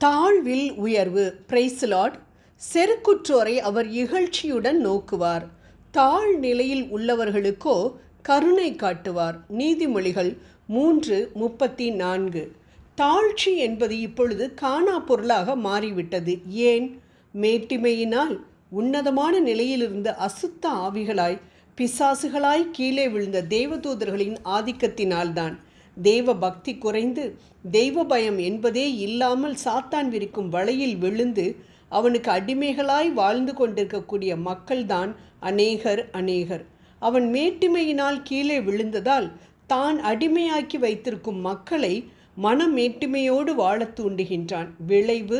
தாழ்வில் உயர்வு. Price Lord. செருக்குற்றோரை அவர் இகழ்ச்சியுடன் நோக்குவார், தாழ் நிலையில் உள்ளவர்களுக்கோ கருணை காட்டுவார். நீதிமொழிகள் 3:34. தாழ்ச்சி என்பது இப்பொழுது காணா பொருளாக மாறிவிட்டது. ஏன்? மேட்டிமையினால் உன்னதமான நிலையிலிருந்து அசுத்த ஆவிகளாய் பிசாசுகளாய் கீழே விழுந்த தேவதூதர்களின் ஆதிக்கத்தினால்தான். தெய்வ பக்தி குறைந்து தெய்வ பயம் என்பதே இல்லாமல் சாத்தான் விரிக்கும் வலையில் விழுந்து அவனுக்கு அடிமைகளாய் வாழ்ந்து கொண்டிருக்கக்கூடிய மக்கள்தான் அநேகர். அவன் மேட்டிமையினால் கீழே விழுந்ததால் தான் அடிமையாக்கி வைத்திருக்கும் மக்களை மனமேட்டிமையோடு வாழ தூண்டுகின்றான். விளைவு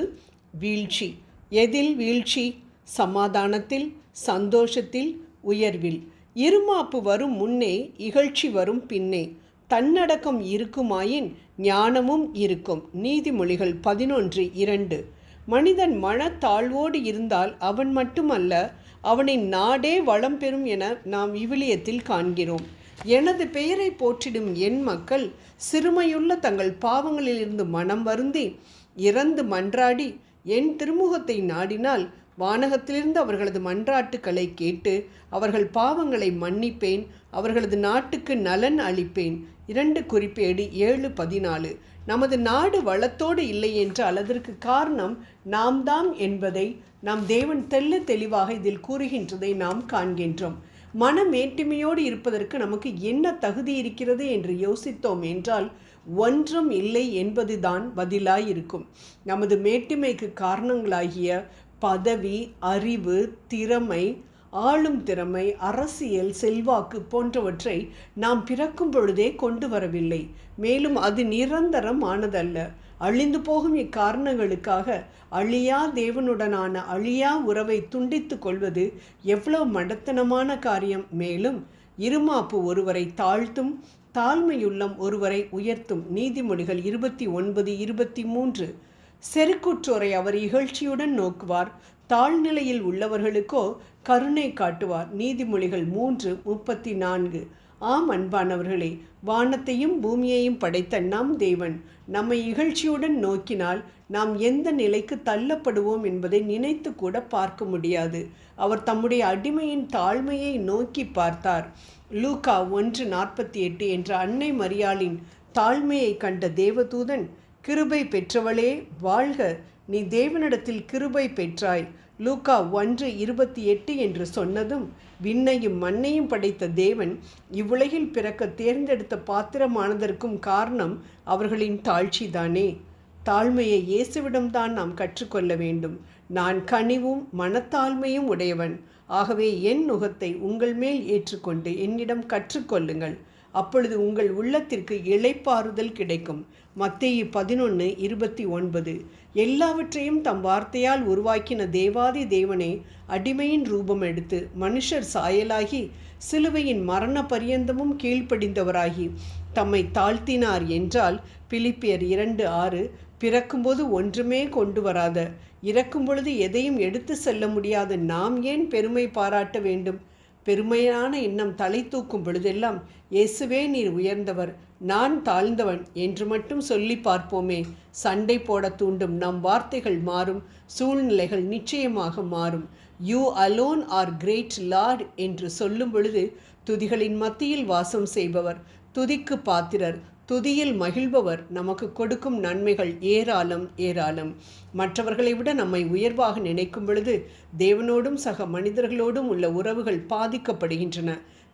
வீழ்ச்சி. எதில் வீழ்ச்சி? சமாதானத்தில், சந்தோஷத்தில், உயர்வில். இருமாப்பு வரும் முன்னே இகழ்ச்சி வரும் பின்னே. தன்னடக்கம் இருக்குமாயின் ஞானமும் இருக்கும். நீதிமொழிகள் 11:2. மனிதன் மனத்தாழ்வோடு இருந்தால் அவன் மட்டுமல்ல, அவனின் நாடே வளம் பெறும் என நாம் விவிலியத்தில் காண்கிறோம். எனது பெயரை போற்றிடும் என் மக்கள் சிறுமையுள்ள தங்கள் பாவங்களிலிருந்து மனம் வருந்தி இறந்து மன்றாடி என் திருமுகத்தை நாடினால் வானகத்திலிருந்து அவர்களது மன்றாட்டுக்களை கேட்டு அவர்கள் பாவங்களை மன்னிப்பேன், அவர்களது நாட்டுக்கு நலன் அளிப்பேன். 2 குறிப்பேடு 7:14. நமது நாடு வளத்தோடு இல்லை என்றால் அதற்கு காரணம் நாம் தான் என்பதை நாம் தேவன் தெளிவாக இதில் கூறுகின்றதை நாம் காண்கின்றோம். மனமேட்டிமையோடு இருப்பதற்கு நமக்கு என்ன தகுதி இருக்கிறது என்று யோசித்தோம் என்றால் ஒன்றும் இல்லை என்பதுதான் பதிலாயிருக்கும். நமது மேட்டிமைக்கு காரணங்களாகிய பதவி, அறிவு, திறமை, ஆளும் திறமை, அரசியல், செல்வாக்கு போன்றவற்றை நாம் பிறக்கும் பொழுதே கொண்டு வரவில்லை. மேலும் அது நிரந்தரமானதல்ல. அழிந்து போகும் இக்காரணங்களுக்காக அழியா தேவனுடனான அழியா உறவை துண்டித்து கொள்வது எவ்வளவு மடத்தனமான காரியம். மேலும் இருமாப்பு ஒருவரை தாழ்த்தும், தாழ்மையுள்ளம் ஒருவரை உயர்த்தும். நீதிமொழிகள் 29:23. செருக்குற்றோரை அவர் இகழ்ச்சியுடன் நோக்குவார், தாழ்நிலையில் உள்ளவர்களுக்கோ கருணை காட்டுவார். நீதிமொழிகள் 3:34. ஆம் அன்பானவர்களே, வானத்தையும் பூமியையும் படைத்த நம் தேவன் நம்மை இகழ்ச்சியுடன் நோக்கினால் நாம் எந்த நிலைக்கு தள்ளப்படுவோம் என்பதை நினைத்து கூட பார்க்க முடியாது. அவர் தம்முடைய அடிமையின் தாழ்மையை நோக்கி பார்த்தார். லூக்கா 1:48 என்ற அன்னை மரியாளின் தாழ்மையை கண்ட தேவதூதன், கிருபை பெற்றவளே வாழ்க, நீ தேவனிடத்தில் கிருபை பெற்றாய், லூக்கா 1:28 என்று சொன்னதும் விண்ணையும் மண்ணையும் படைத்த தேவன் இவ்வுலகில் பிறக்க தேர்ந்தெடுத்த பாத்திரமானதற்கும் காரணம் அவர்களின் தாழ்ச்சிதானே. தாழ்மையை இயேசுவிடம்தான் நாம் கற்றுக்கொள்ள வேண்டும். நான் கனிவும் மனத்தாழ்மையும் உடையவன், ஆகவே என் நுகத்தை உங்கள் மேல் ஏற்றுக்கொண்டு என்னிடம் கற்றுக்கொள்ளுங்கள், அப்பொழுது உங்கள் உள்ளத்திற்கு இளைப்பாறுதல் கிடைக்கும். மத்தேயு 11:29. எல்லாவற்றையும் தம் வார்த்தையால் உருவாக்கின தேவாதி தேவனே அடிமையின் ரூபம் எடுத்து மனுஷர் சாயலாகி சிலுவையின் மரண பரியந்தமும் கீழ்ப்படிந்தவராகி தம்மை தாழ்த்தினார் என்றால் பிலிப்பியர் 2:6. பிறக்கும்போது ஒன்றுமே கொண்டு வராத, இறக்கும் பொழுது எதையும் எடுத்து செல்ல முடியாத நாம் ஏன் பெருமை பாராட்ட வேண்டும்? பெருமையான எண்ணம் தலை தூக்கும் பொழுதெல்லாம் இயேசுவே நீர் உயர்ந்தவர், நான் தாழ்ந்தவன் என்று மட்டும் சொல்லி பார்ப்போமே. சண்டை போட தூண்டும் நம் வார்த்தைகள் மாறும், சூழ்நிலைகள் நிச்சயமாக மாறும். You alone are great lord என்று சொல்லும் பொழுது துதிகளின் மத்தியில் வாசம் செய்பவர், துதிக்கு பாத்திரர், துதியில் மகிழ்பவர் நமக்கு கொடுக்கும் நன்மைகள் ஏராளம். மற்றவர்களை விட நம்மை உயர்வாக நினைக்கும் பொழுது தேவனோடும் சக மனிதர்களோடும் உள்ள உறவுகள் பாதிக்கப்படுகின்றன.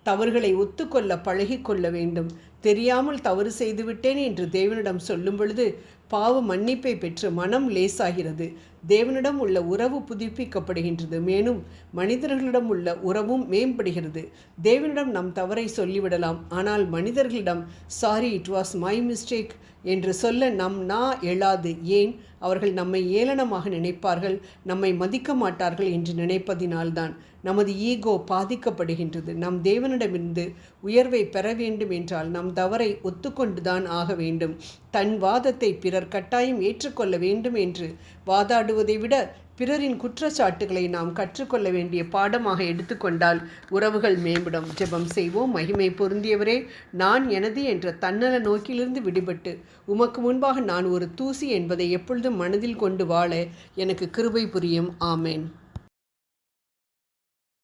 தவறுகளை ஒத்துக்கொள்ள பழகிக்கொள்ள வேண்டும். தெரியாமல் தவறு செய்துவிட்டேன் என்று தேவனிடம் சொல்லும் பொழுது பாவ மன்னிப்பை பெற்று மனம் லேசாகிறது. தேவனிடம் உள்ள உறவு புதுப்பிக்கப்படுகின்றது. மேலும் மனிதர்களிடம் உள்ள உறவும் மேம்படுகிறது. தேவனிடம் நம் தவறை சொல்லிவிடலாம், ஆனால் மனிதர்களிடம் sorry, it was my mistake என்று சொல்ல நம் எழாது. ஏன்? அவர்கள் நம்மை ஏளனமாக நினைப்பார்கள், நம்மை மதிக்க மாட்டார்கள் என்று நினைப்பதினால்தான் நமது ஈகோ பாதிக்கப்படுகின்றது. நம் தேவனிடமிருந்து உயர்வை பெற வேண்டும் என்றால் நம் தவறை ஒத்துக்கொண்டுதான் ஆக வேண்டும். தன் வாதத்தை பிறர் கட்டாயம் ஏற்றுக்கொள்ள வேண்டும் என்று வாதாடுவதை விட பிறரின் குற்றச்சாட்டுகளை நாம் கற்றுக்கொள்ள வேண்டிய பாடமாக எடுத்துக்கொண்டால் உறவுகள் மேம்படும். ஜெபம் செய்வோம். மகிமை பொருந்தியவரே, நான் எனது என்ற தன்னல நோக்கிலிருந்து விடுபட்டு உமக்கு முன்பாக நான் ஒரு தூசி என்பதை எப்பொழுதும் மனதில் கொண்டு வாழ எனக்கு கிருபை புரியும். ஆமேன்.